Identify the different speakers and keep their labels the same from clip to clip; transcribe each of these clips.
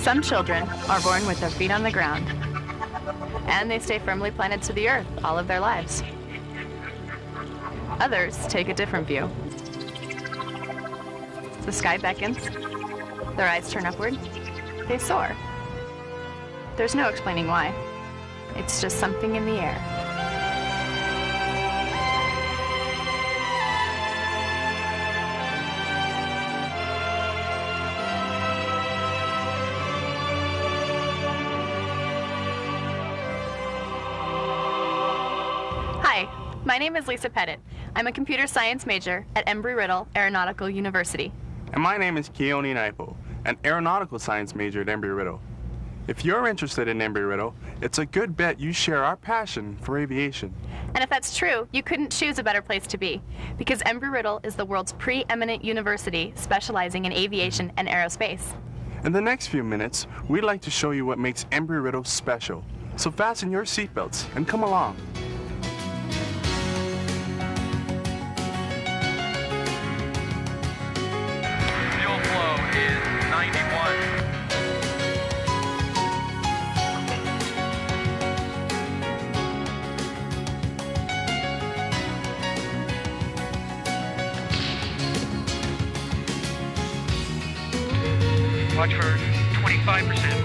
Speaker 1: Some children are born with their feet on the ground, and they stay firmly planted to the earth all of their lives. Others take a different view. The sky beckons, their eyes turn upward, they soar. There's no explaining why. It's just something in the air. Hi, my name is Lisa Pettit. I'm a computer science major at Embry-Riddle Aeronautical University.
Speaker 2: And my name is Keone Naipo, an aeronautical science major at Embry-Riddle. If you're interested in Embry-Riddle, it's a good bet you share our passion for aviation.
Speaker 1: And if that's true, you couldn't choose a better place to be, because Embry-Riddle is the world's preeminent university specializing in aviation and aerospace.
Speaker 2: In the next few minutes, we'd like to show you what makes Embry-Riddle special. So fasten your seatbelts and come along.
Speaker 3: Fuel flow is 91. Watch for 25%.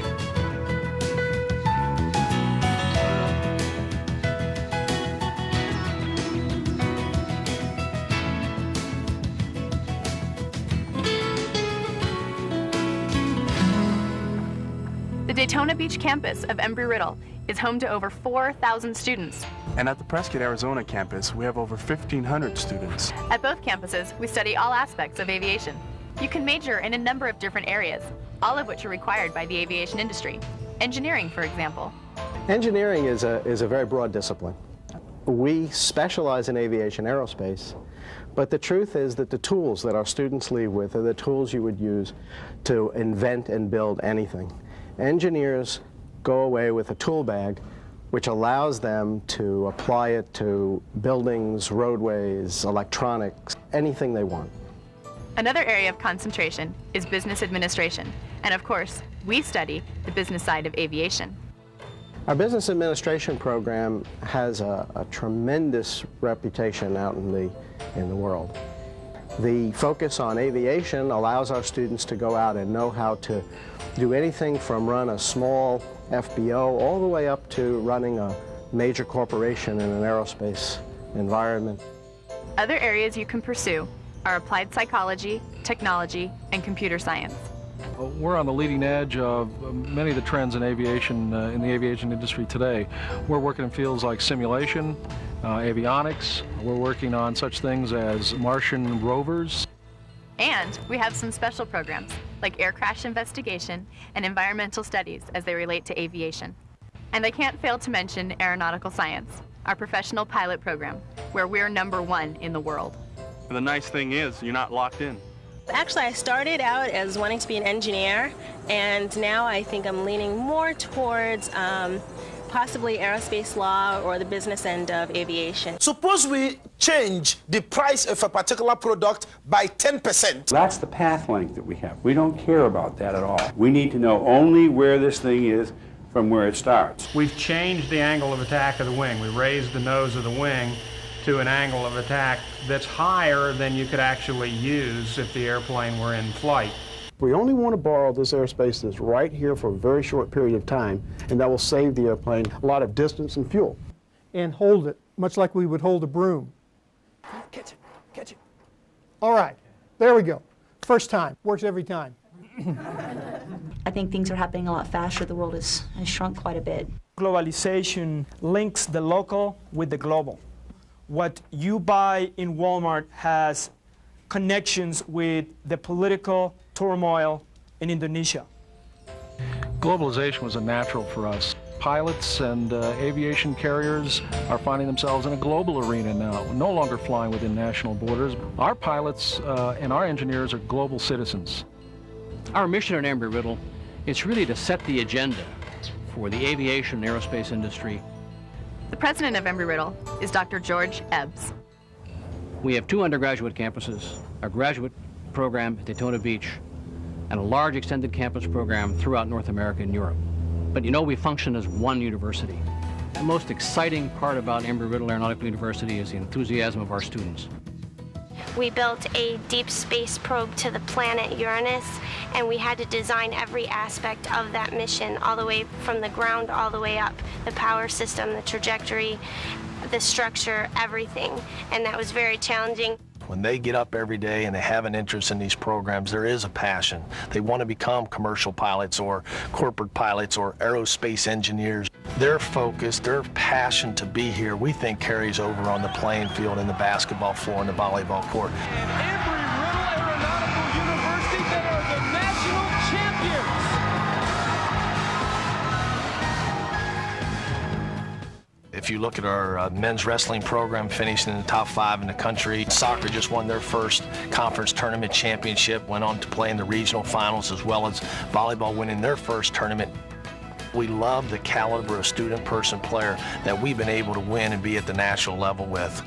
Speaker 1: The Daytona Beach campus of Embry-Riddle is home to over 4,000 students.
Speaker 2: And at the Prescott, Arizona campus, we have over 1,500 students.
Speaker 1: At both campuses, we study all aspects of aviation. You can major in a number of different areas, all of which are required by the aviation industry. Engineering, for example.
Speaker 4: Engineering is a very broad discipline. We specialize in aviation aerospace, but the truth is that the tools that our students leave with are the tools you would use to invent and build anything. Engineers go away with a tool bag which allows them to apply it to buildings, roadways, electronics, anything they want.
Speaker 1: Another area of concentration is business administration. And of course, we study the business side of aviation.
Speaker 4: Our business administration program has a tremendous reputation out in the world. The focus on aviation allows our students to go out and know how to do anything from run a small FBO all the way up to running a major corporation in an aerospace environment.
Speaker 1: Other areas you can pursue are applied psychology, technology, and computer science.
Speaker 5: We're on the leading edge of many of the trends in aviation, in the aviation industry today. We're working in fields like simulation, avionics. We're working on such things as Martian rovers.
Speaker 1: And we have some special programs like air crash investigation and environmental studies as they relate to aviation. And I can't fail to mention aeronautical science, our professional pilot program, where we're #1 in the world.
Speaker 2: And the nice thing is, you're not locked in.
Speaker 6: Actually, I started out as wanting to be an engineer, and now I think I'm leaning more towards possibly aerospace law or the business end of aviation.
Speaker 7: Suppose we change the price of a particular product by 10%.
Speaker 8: That's the path length that we have. We don't care about that at all. We need to know only where this thing is from where it starts.
Speaker 3: We've changed the angle of attack of the wing. We raised the nose of the wing to an angle of attack that's higher than you could actually use if the airplane were in flight.
Speaker 9: We only want to borrow this airspace that's right here for a very short period of time, and that will save the airplane a lot of distance and fuel.
Speaker 10: And hold it, much like we would hold a broom.
Speaker 7: Catch it, catch it.
Speaker 10: All right, there we go. First time, works every time.
Speaker 11: I think things are happening a lot faster. The world has shrunk quite a bit.
Speaker 12: Globalization links the local with the global. What you buy in Walmart has connections with the political turmoil in Indonesia.
Speaker 5: Globalization was a natural for us. Pilots and aviation carriers are finding themselves in a global arena now, no longer flying within national borders. Our pilots and our engineers are global citizens.
Speaker 13: Our mission at Embry-Riddle is really to set the agenda for the aviation and aerospace industry.
Speaker 1: The president of Embry-Riddle is Dr. George Ebbs.
Speaker 13: We have 2 undergraduate campuses, our graduate program at Daytona Beach, and a large extended campus program throughout North America and Europe. But you know, we function as one university. The most exciting part about Embry-Riddle Aeronautical University is the enthusiasm of our students.
Speaker 14: We built a deep space probe to the planet Uranus, and we had to design every aspect of that mission, all the way from the ground all the way up. The power system, the trajectory, the structure, everything. And that was very challenging.
Speaker 15: When they get up every day and they have an interest in these programs, there is a passion. They want to become commercial pilots or corporate pilots or aerospace engineers. Their focus, their passion to be here, we think carries over on the playing field and the basketball floor and the volleyball court.
Speaker 16: Embry-Riddle Aeronautical University, they are the national champions.
Speaker 15: If you look at our men's wrestling program, finishing in the top 5 in the country. Soccer just won their first conference tournament championship, went on to play in the regional finals, as well as volleyball winning their first tournament. We love the caliber of student person player that we've been able to win and be at the national level with.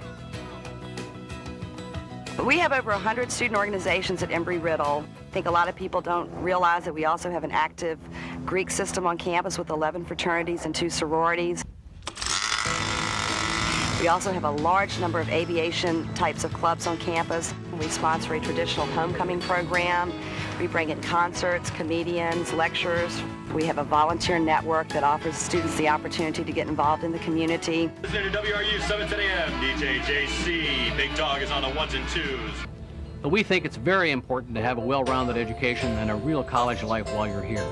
Speaker 17: We have over 100 student organizations at Embry-Riddle. I think a lot of people don't realize that we also have an active Greek system on campus with 11 fraternities and 2 sororities. We also have a large number of aviation types of clubs on campus. We sponsor a traditional homecoming program. We bring in concerts, comedians, lecturers. We have a volunteer network that offers students the opportunity to get involved in the community.
Speaker 18: Listening to WRU 710 AM, DJ JC. Big Dog is on the 1s and 2s.
Speaker 13: But we think it's very important to have a well-rounded education and a real college life while you're here.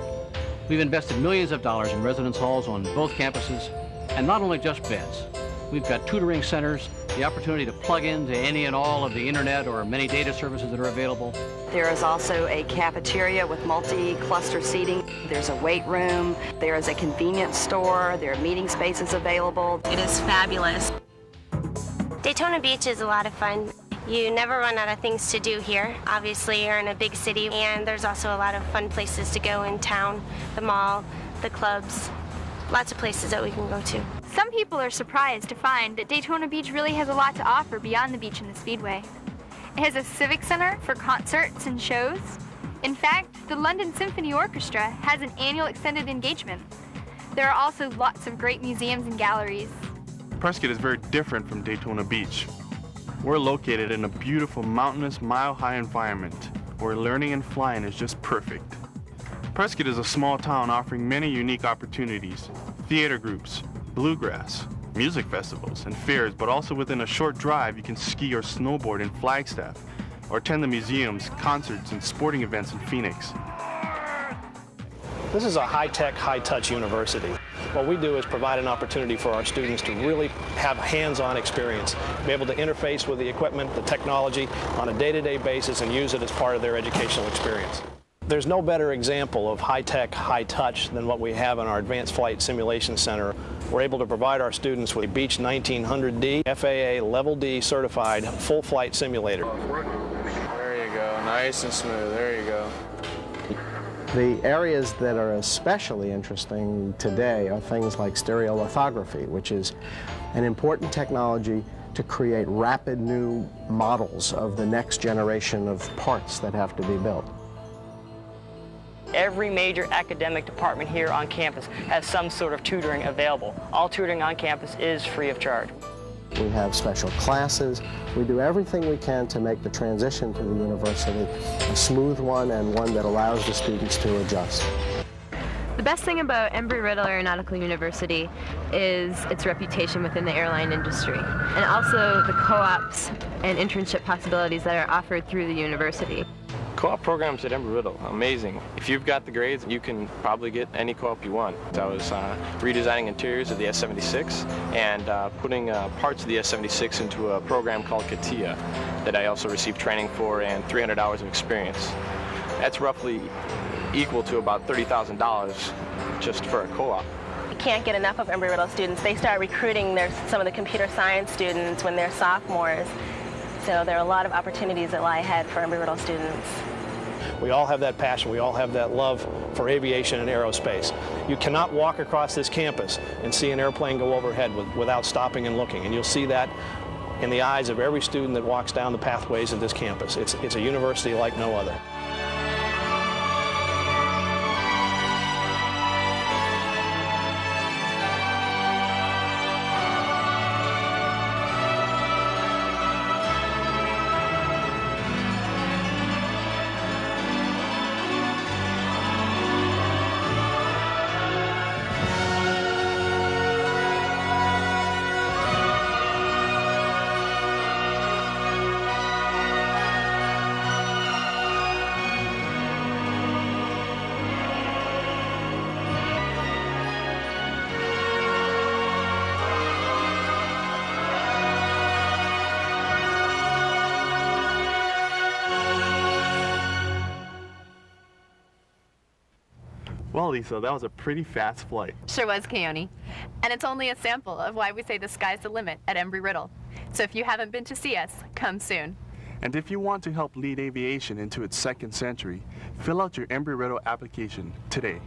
Speaker 13: We've invested millions of dollars in residence halls on both campuses, and not only just beds. We've got tutoring centers, the opportunity to plug into any and all of the internet or many data services that are available.
Speaker 17: There is also a cafeteria with multi-cluster seating. There's a weight room. There is a convenience store. There are meeting spaces available.
Speaker 14: It is fabulous. Daytona Beach is a lot of fun. You never run out of things to do here. Obviously, you're in a big city, and there's also a lot of fun places to go in town, the mall, the clubs, lots of places that we can go to.
Speaker 19: Some people are surprised to find that Daytona Beach really has a lot to offer beyond the beach and the Speedway. It has a civic center for concerts and shows. In fact, the London Symphony Orchestra has an annual extended engagement. There are also lots of great museums and galleries.
Speaker 2: Prescott is very different from Daytona Beach. We're located in a beautiful mountainous, mile-high environment where learning and flying is just perfect. Prescott is a small town offering many unique opportunities, theater groups, bluegrass, music festivals, and fairs, but also within a short drive you can ski or snowboard in Flagstaff or attend the museums, concerts, and sporting events in Phoenix.
Speaker 20: This is a high-tech, high-touch university. What we do is provide an opportunity for our students to really have hands-on experience, be able to interface with the equipment, the technology on a day-to-day basis and use it as part of their educational experience. There's no better example of high-tech, high-touch than what we have in our Advanced Flight Simulation Center. We're able to provide our students with a Beech 1900D, FAA Level D certified full flight simulator.
Speaker 21: There you go, nice and smooth, there you go.
Speaker 4: The areas that are especially interesting today are things like stereolithography, which is an important technology to create rapid new models of the next generation of parts that have to be built.
Speaker 22: Every major academic department here on campus has some sort of tutoring available. All tutoring on campus is free of charge.
Speaker 4: We have special classes. We do everything we can to make the transition to the university a smooth one and one that allows the students to adjust.
Speaker 1: The best thing about Embry-Riddle Aeronautical University is its reputation within the airline industry, and also the co-ops and internship possibilities that are offered through the university.
Speaker 21: Co-op programs at Embry-Riddle, amazing. If you've got the grades, you can probably get any co-op you want. I was redesigning interiors of the S-76 and putting parts of the S-76 into a program called CATIA that I also received training for and 300 hours of experience. That's roughly equal to about $30,000 just for a co-op.
Speaker 6: You can't get enough of Embry-Riddle students. They start recruiting some of the computer science students when they're sophomores. So there are a lot of opportunities that lie ahead for Embry-Riddle students.
Speaker 20: We all have that passion, we all have that love for aviation and aerospace. You cannot walk across this campus and see an airplane go overhead without stopping and looking, and you'll see that in the eyes of every student that walks down the pathways of this campus. It's a university like no other.
Speaker 2: Well, Lisa, that was a pretty fast flight.
Speaker 1: Sure was, Keone. And it's only a sample of why we say the sky's the limit at Embry-Riddle. So if you haven't been to see us, come soon.
Speaker 2: And if you want to help lead aviation into its second century, fill out your Embry-Riddle application today.